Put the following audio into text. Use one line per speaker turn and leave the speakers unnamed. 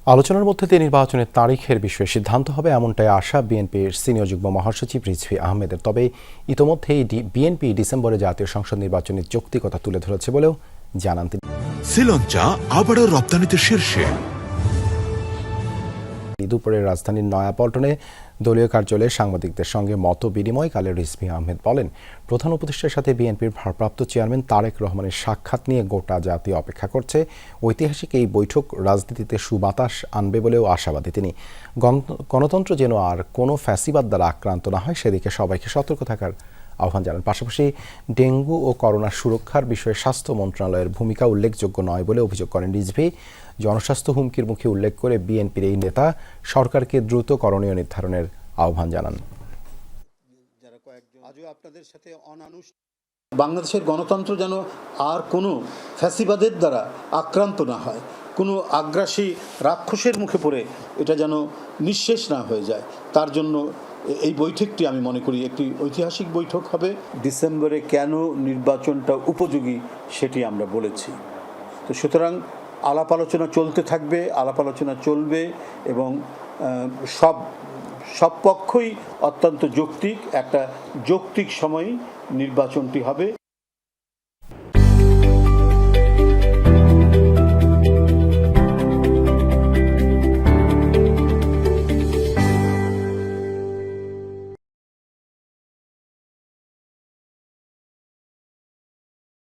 আলোচনার মধ্যে দিয়ে নির্বাচনের তারিখের বিষয়ে সিদ্ধান্ত হবে এমনটাই আশা বিএনপির সিনিয়র যুগ্ম মহাসচিব রিজভী আহমেদের। তবে ইতোমধ্যেই বিএনপি ডিসেম্বরে জাতীয় সংসদ নির্বাচনের যৌক্তিকতা তুলে ধরেছে বলেও জানান তিনি।
শ্রীলঙ্কা আবারও রপ্তানিতে শীর্ষে।
দুপুরে রাজধানীর নয়াপল্টনে দলীয় কার্যালয়ে সাংবাদিকদের সঙ্গে মত বিনিময়কালে রিজভী আহমেদ বলেন, প্রধান উপদেষ্টার সাথে বিএনপির ভারপ্রাপ্ত চেয়ারম্যান তারেক রহমানের সাক্ষাৎ নিয়ে গোটা জাতি অপেক্ষা করছে। ঐতিহাসিক এই বৈঠক রাজনীতিতে সুবাতাস আনবে বলেও আশাবাদী তিনি। গণতন্ত্র যেন আর কোনো ফ্যাসিবাদ দ্বারা আক্রান্ত না হয় সেদিকে সবাইকে সতর্ক থাকার আহ্বান জানান। পাশাপাশি ডেঙ্গু ও করোনা সুরক্ষার বিষয়ে স্বাস্থ্য মন্ত্রণালয়ের ভূমিকা উল্লেখযোগ্য নয় বলে অভিযোগ করেন রিজভী। জনস্বাস্থ্য হুমকির মুখে উল্লেখ করে বিএনপির এই নেতা সরকারকে দ্রুত করণীয় নির্ধারণের আহ্বান জানান।
বাংলাদেশের গণতন্ত্র যেন আর কোনো ফ্যাসিবাদের দ্বারা আক্রান্ত না হয়, কোনো আগ্রাসী রাক্ষসের মুখে পড়ে এটা যেন নিঃশেষ না হয়ে যায়, তার জন্য এই বৈঠকটি আমি মনে করি একটি ঐতিহাসিক বৈঠক হবে। ডিসেম্বরে কেন নির্বাচনটা উপযোগী সেটি আমরা বলেছি। তো সুতরাং আলাপ আলোচনা চলতে থাকবে, আলাপ আলোচনা চলবে এবং সব পক্ষই অত্যন্ত যৌক্তিক একটা যৌক্তিক সময়ে নির্বাচনটি হবে।